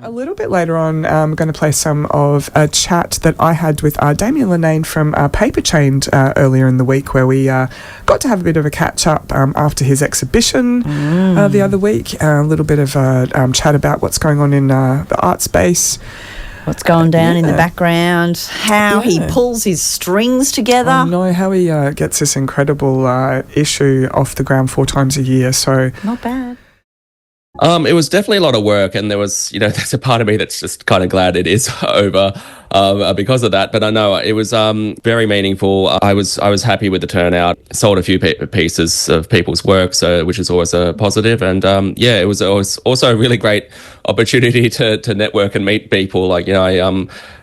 A little bit later on, I'm going to play some of a chat that I had with Damien Linnane from Paper Chained earlier in the week, where we got to have a bit of a catch-up after his exhibition the other week. A little bit of a chat about what's going on in the art space. What's going down in the background, how he pulls his strings together. I know how he gets this incredible issue off the ground 4 times a year. So not bad. It was definitely a lot of work, and there was, there's a part of me that's just kind of glad it is over because of that. But I know it was very meaningful. I was happy with the turnout. Sold a few pieces of people's work, which is always a positive. And it was also a really great opportunity to network and meet people.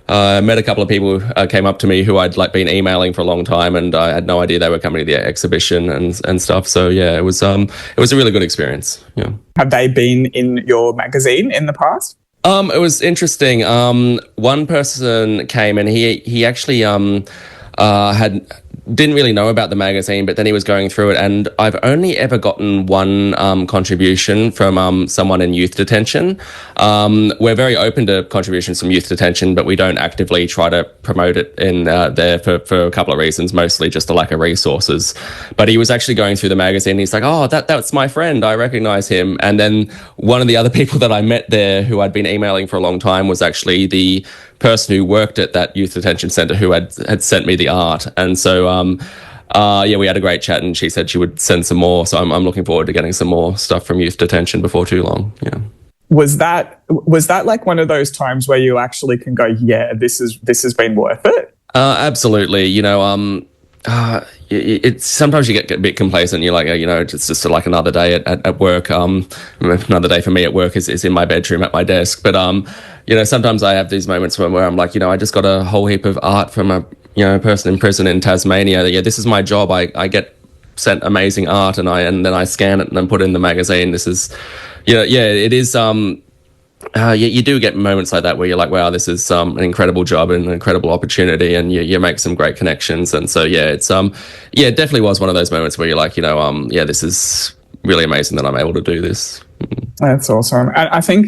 I met a couple of people who came up to me who I'd been emailing for a long time, and I had no idea they were coming to the exhibition and stuff. So yeah, it was a really good experience. Yeah. Have they been in your magazine in the past? It was interesting. One person came and he actually didn't really know about the magazine, but then he was going through it, and I've only ever gotten one contribution from someone in youth detention. We're very open to contributions from youth detention, but we don't actively try to promote it in there for a couple of reasons, mostly just the lack of resources. But he was actually going through the magazine. He's like, "Oh, that's my friend. I recognize him." And then one of the other people that I met there, who I'd been emailing for a long time, was actually the person who worked at that youth detention centre who had sent me the art. And so we had a great chat, and she said she would send some more, so I'm looking forward to getting some more stuff from youth detention before too long. Yeah. Was that like one of those times where you actually can go, yeah, this has been worth it? Absolutely. It's sometimes you get a bit complacent. You're like, it's just like another day at work. Another day for me at work is in my bedroom at my desk. But sometimes I have these moments where I'm like, I just got a whole heap of art from a person in prison in Tasmania. Yeah, this is my job. I get sent amazing art, and then I scan it and then put it in the magazine. This is, it is. You do get moments like that where you're like, wow, this is an incredible job and an incredible opportunity, and you make some great connections. And so, it's it definitely was one of those moments where you're like, this is really amazing that I'm able to do this. That's awesome. I think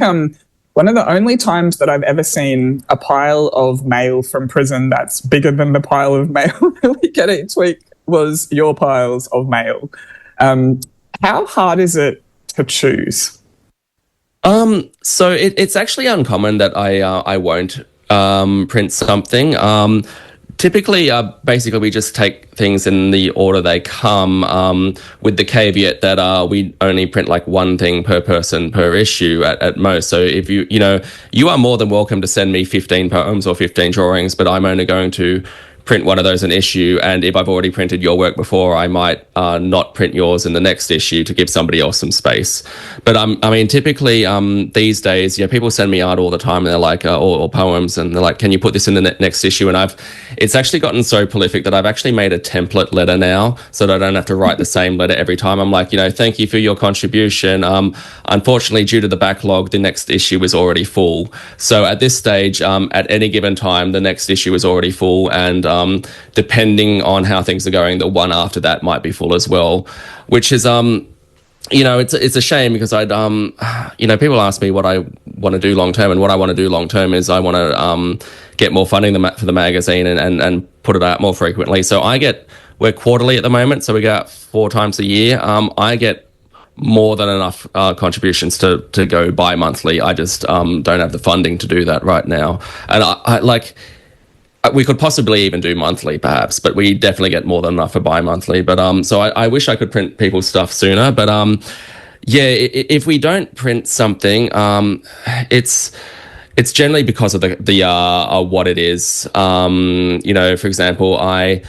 one of the only times that I've ever seen a pile of mail from prison that's bigger than the pile of mail that we get each week was your piles of mail. How hard is it to choose? So it's actually uncommon that I won't print something. Typically, basically, we just take things in the order they come, with the caveat that we only print like one thing per person per issue at most. So if you are more than welcome to send me 15 poems or 15 drawings, but I'm only going to print one of those an issue, and if I've already printed your work before, I might not print yours in the next issue to give somebody else some space. But typically these days, people send me art all the time, and they're like, or poems, and they're like, can you put this in the next issue? And it's actually gotten so prolific that I've actually made a template letter now, so that I don't have to write the same letter every time. I'm like, thank you for your contribution. Unfortunately, due to the backlog, the next issue is already full. So at this stage, at any given time, the next issue is already full, and depending on how things are going, the one after that might be full as well, which is it's a shame, because people ask me what I want to do long term, and what I want to do long term is I want to get more funding for the magazine and put it out more frequently. So we're quarterly at the moment, so we go out 4 times a year. I get more than enough contributions to go bi-monthly. I just don't have the funding to do that right now, and we could possibly even do monthly, perhaps, but we definitely get more than enough for bi-monthly. But so I wish I could print people's stuff sooner. But if we don't print something, it's generally because of the what it is. For example, I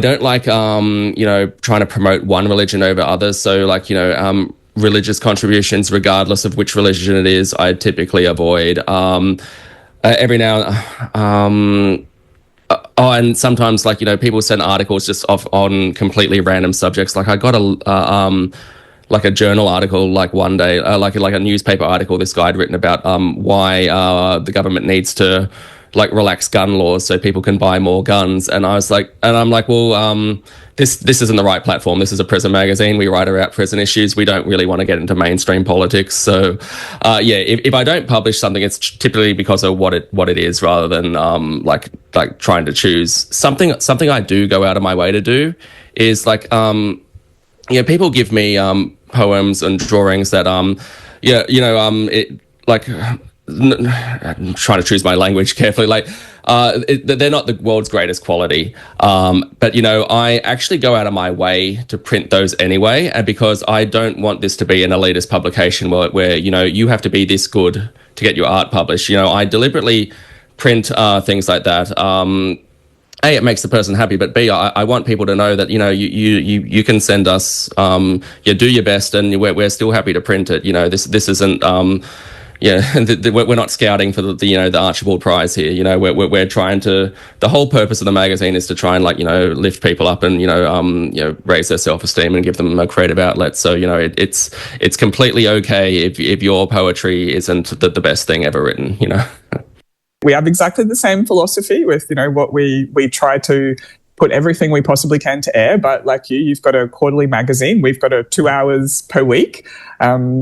don't like trying to promote one religion over others. So religious contributions, regardless of which religion it is, I typically avoid. Every now, and sometimes people send articles just off on completely random subjects. Like I got a journal article one day, like a newspaper article. This guy had written about why the government needs to like relax gun laws so people can buy more guns. And I'm like, well, this isn't the right platform. This is a prison magazine. We write about prison issues. We don't really want to get into mainstream politics. So, if I don't publish something, it's typically because of what it is, rather than like trying to choose something. Something I do go out of my way to do is like, people give me poems and drawings that it like. I'm trying to choose my language carefully. Like, they're not the world's greatest quality, but I actually go out of my way to print those anyway, and because I don't want this to be an elitist publication where you have to be this good to get your art published. I deliberately print things like that. A, it makes the person happy, but B, I want people to know that you can send us, do your best, and we're still happy to print it. This isn't. We're not scouting for the Archibald Prize here. We're trying to. The whole purpose of the magazine is to try and lift people up and raise their self-esteem and give them a creative outlet. So it's completely okay if your poetry isn't the best thing ever written. We have exactly the same philosophy with what we try to put everything we possibly can to air, but like you've got a quarterly magazine, we've got a 2 hours per week. While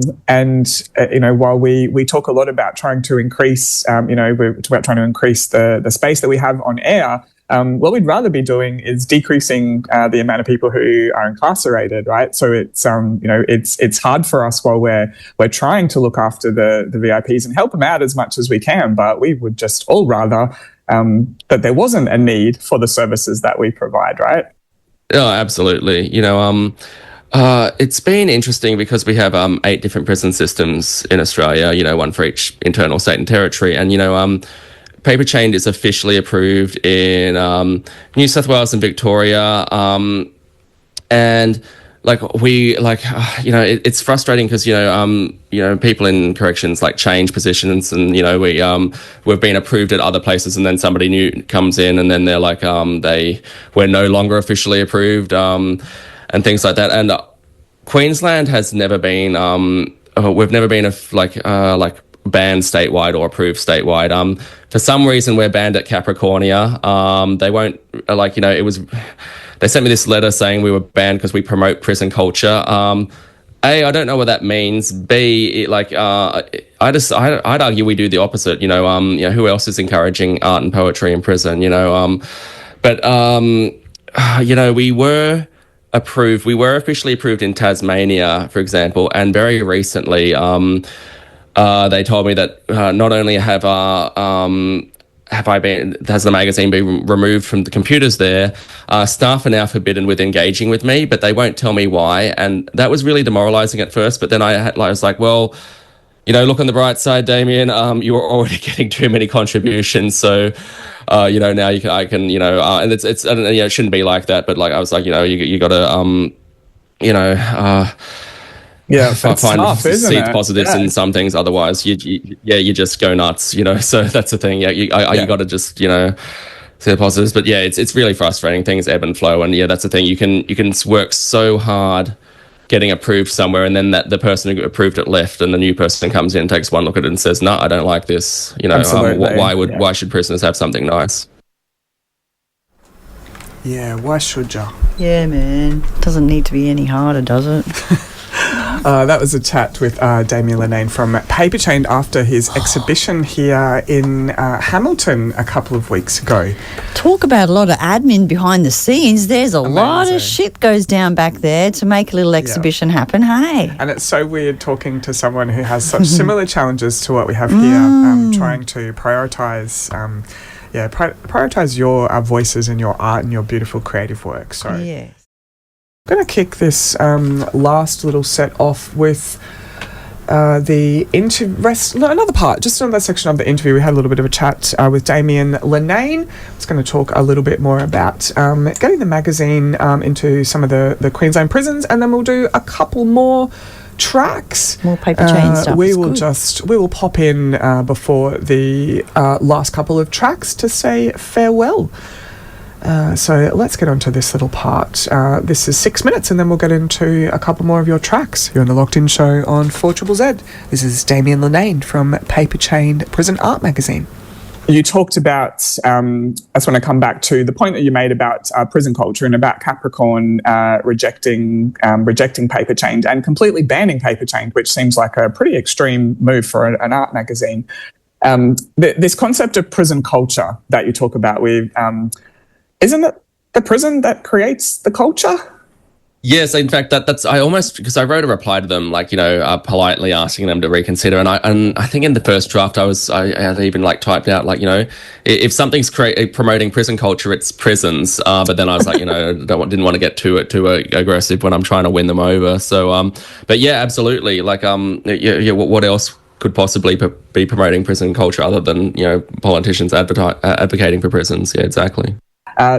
we talk a lot about trying to increase, we're about trying to increase the space that we have on air, what we'd rather be doing is decreasing the amount of people who are incarcerated, right? So it's hard for us while we're trying to look after the VIPs and help them out as much as we can, but we would just all rather that there wasn't a need for the services that we provide, right? Oh, absolutely. It's been interesting because we have 8 different prison systems in Australia, one for each internal state and territory. And, Paper Chained is officially approved in New South Wales and Victoria. And it's frustrating because people in corrections change positions, and we've been approved at other places, and then somebody new comes in, and then they're like we're no longer officially approved, and things like that. And Queensland has never been we've never been banned statewide or approved statewide. For some reason we're banned at Capricornia. They won't it was. They sent me this letter saying we were banned because we promote prison culture. A, I don't know what that means. B, I'd argue we do the opposite. Who else is encouraging art and poetry in prison? We were approved. We were officially approved in Tasmania, for example, and very recently, they told me that not only has the magazine been removed from the computers there, staff are now forbidden with engaging with me, but they won't tell me why. And that was really demoralizing at first. But then I was like, well, look on the bright side, Damien, you were already getting too many contributions. So, now I can, and it's, I don't know, it shouldn't be like that. But I was like, you got to, find tough, see positives in some things. Otherwise, you just go nuts. So that's the thing. You got to just see the positives. But it's really frustrating. Things ebb and flow, and that's the thing. You can work so hard getting approved somewhere, and then the person who approved it left, and the new person comes in, takes one look at it, and says, "No, I don't like this." Why should prisoners have something nice? Yeah, why should ya? Yeah, man. Doesn't need to be any harder, does it? That was a chat with Damien Linnane from Paper Chained after his exhibition here in Hamilton a couple of weeks ago. Talk about a lot of admin behind the scenes. There's a lot of shit goes down back there to make a little exhibition happen, hey? And it's so weird talking to someone who has such similar challenges to what we have here, trying to prioritise prioritise your voices and your art and your beautiful creative work. So yes. I'm going to kick this last little set off with another part, just another section of the interview. We had a little bit of a chat with Damien Linnane. I was going to talk a little bit more about getting the magazine into some of the Queensland prisons, and then we'll do a couple more tracks. More Paper Chain stuff. We will pop in before the last couple of tracks to say farewell. So let's get on to this little part. This is 6 minutes, and then we'll get into a couple more of your tracks. You're on the Locked In Show on 4ZZZ. This is Damien Linnane from Paper Chained Prison Art Magazine. You talked about, I just want to come back to the point that you made about prison culture and about Capricorn rejecting paper change and completely banning paper change, which seems like a pretty extreme move for an art magazine. This concept of prison culture that you talk about, isn't it the prison that creates the culture? Yes, in fact, that's I almost, because I wrote a reply to them, like, politely asking them to reconsider, and I think in the first draft I had even like typed out, like, if something's promoting prison culture, it's prisons. But then I was like, didn't want to get too aggressive when I'm trying to win them over. So, but yeah, absolutely. Like, what else could possibly be promoting prison culture other than politicians advocating for prisons? Yeah, exactly.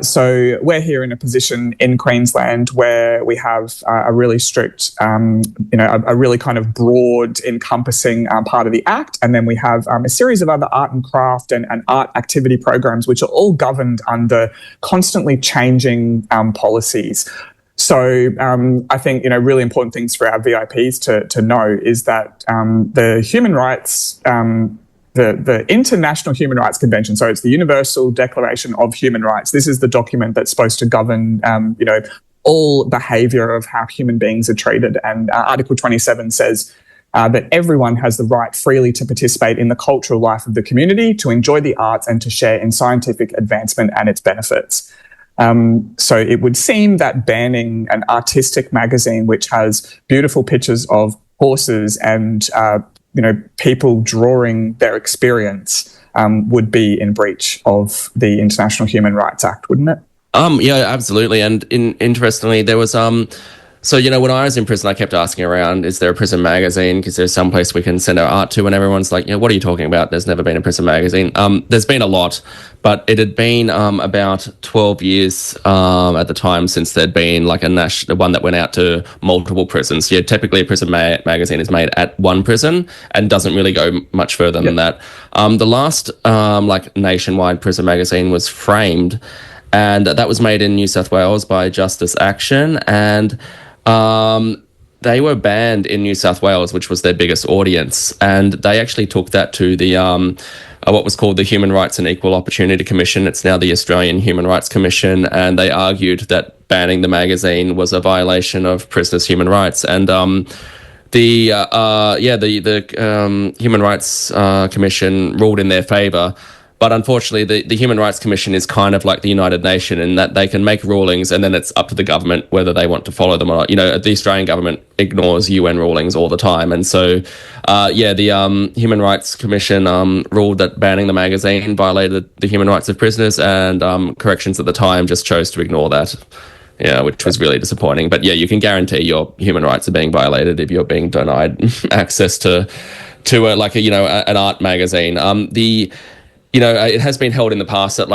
So we're here in a position in Queensland where we have a really strict, a really kind of broad encompassing part of the Act. And then we have a series of other art and craft and art activity programs, which are all governed under constantly changing policies. So I think, really important things for our VIPs to know is that the human rights the International Human Rights Convention, so it's the Universal Declaration of Human Rights. This is the document that's supposed to govern, all behaviour of how human beings are treated. And Article 27 says that everyone has the right freely to participate in the cultural life of the community, to enjoy the arts and to share in scientific advancement and its benefits. So it would seem that banning an artistic magazine which has beautiful pictures of horses and people drawing their experience would be in breach of the International Human Rights Act, wouldn't it? Yeah, absolutely. And interestingly, there was so when I was in prison, I kept asking around, is there a prison magazine? Because there's some place we can send our art to, and everyone's like, what are you talking about? There's never been a prison magazine. There's been a lot, but it had been about 12 years at the time since there'd been like a one that went out to multiple prisons. Yeah, typically a prison magazine is made at one prison and doesn't really go much further than that. The last nationwide prison magazine was Framed, and that was made in New South Wales by Justice Action, and they were banned in New South Wales, which was their biggest audience, and they actually took that to the what was called the Human Rights and Equal Opportunity Commission. It's now the Australian Human Rights Commission, and they argued that banning the magazine was a violation of prisoners' human rights. And the Human Rights Commission ruled in their favour. But unfortunately, the Human Rights Commission is kind of like the United Nations in that they can make rulings and then it's up to the government whether they want to follow them or not. The Australian government ignores UN rulings all the time. And so, the Human Rights Commission ruled that banning the magazine violated the human rights of prisoners, and corrections at the time just chose to ignore that. Yeah, which was really disappointing. But yeah, you can guarantee your human rights are being violated if you're being denied access to an art magazine. It has been held in the past that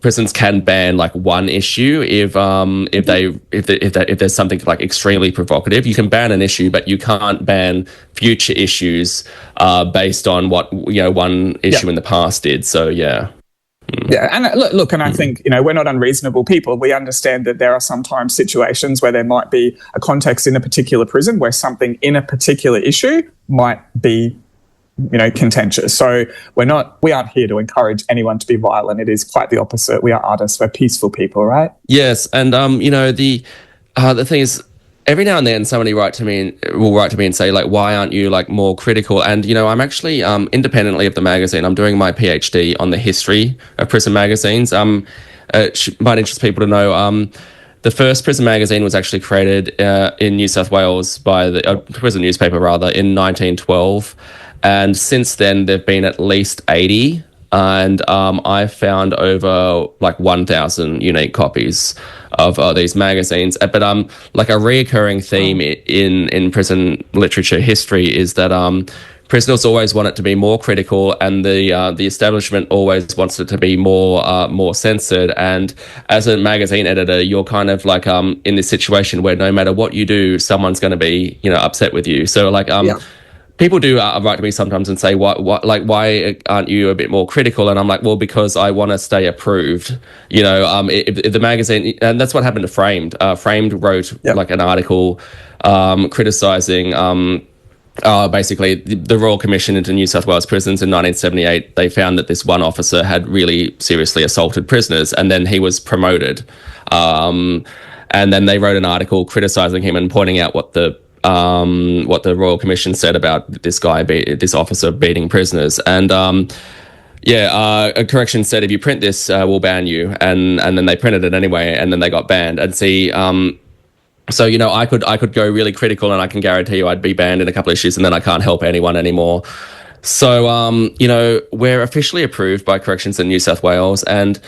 prisons can ban like one issue if there's something like extremely provocative. You can ban an issue, but you can't ban future issues based on what one issue in the past did. So yeah. Yeah, and look, and I think, we're not unreasonable people. We understand that there are sometimes situations where there might be a context in a particular prison where something in a particular issue might be contentious. So we aren't here to encourage anyone to be violent. It is quite the opposite. We are artists. We're peaceful people, right? Yes, and the thing is, every now and then somebody will write to me and say, like, why aren't you like more critical? And I'm actually independently of the magazine, I'm doing my PhD on the history of prison magazines. It might interest people to know. The first prison magazine was actually created in New South Wales by the prison newspaper in 1912. And since then, there've been at least 80, and I found over 1,000 unique copies of these magazines. But like a reoccurring theme in prison literature history is that prisoners always want it to be more critical, and the establishment always wants it to be more censored. And as a magazine editor, you're kind of in this situation where no matter what you do, someone's going to be upset with you. So people do write to me sometimes and say, why aren't you a bit more critical? And I'm like, well, because I want to stay approved. If the magazine, and that's what happened to Framed. Framed wrote an article criticizing basically the Royal Commission into New South Wales prisons in 1978, they found that this one officer had really seriously assaulted prisoners, and then he was promoted. And then they wrote an article criticising him and pointing out what the Royal Commission said about this officer beating prisoners. And a correction said, if you print this, we'll ban you. And then they printed it anyway, and then they got banned. And see, so, you know, I could go really critical, and I can guarantee you I'd be banned in a couple of issues, and then I can't help anyone anymore. So, you know, we're officially approved by Corrections in New South Wales, and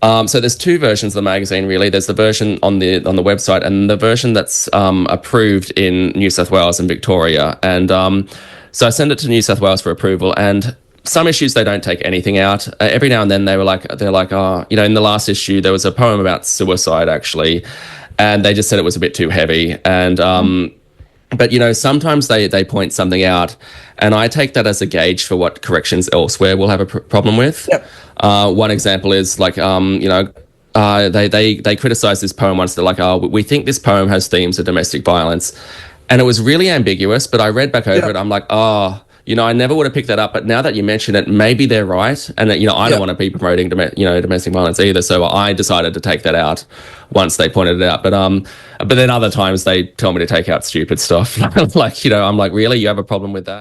so there's two versions of the magazine, really. There's the version on the website, and the version that's approved in New South Wales and Victoria. And so I send it to New South Wales for approval, and some issues they don't take anything out. Every now and then they're like, oh, you know, in the last issue there was a poem about suicide, actually, and they just said it was a bit too heavy. And but, you know, sometimes they point something out, and I take that as a gauge for what corrections elsewhere will have a problem with. Yep. One example is like, you know, they criticized this poem once. They're like, oh, we think this poem has themes of domestic violence. And it was really ambiguous, but I read back over it. I'm like, oh, you know, I never would have picked that up. But now that you mention it, maybe they're right. And, you know, I don't want to be promoting, domestic violence either. So I decided to take that out once they pointed it out. But then other times they tell me to take out stupid stuff. Like, you know, I'm like, really? You have a problem with that?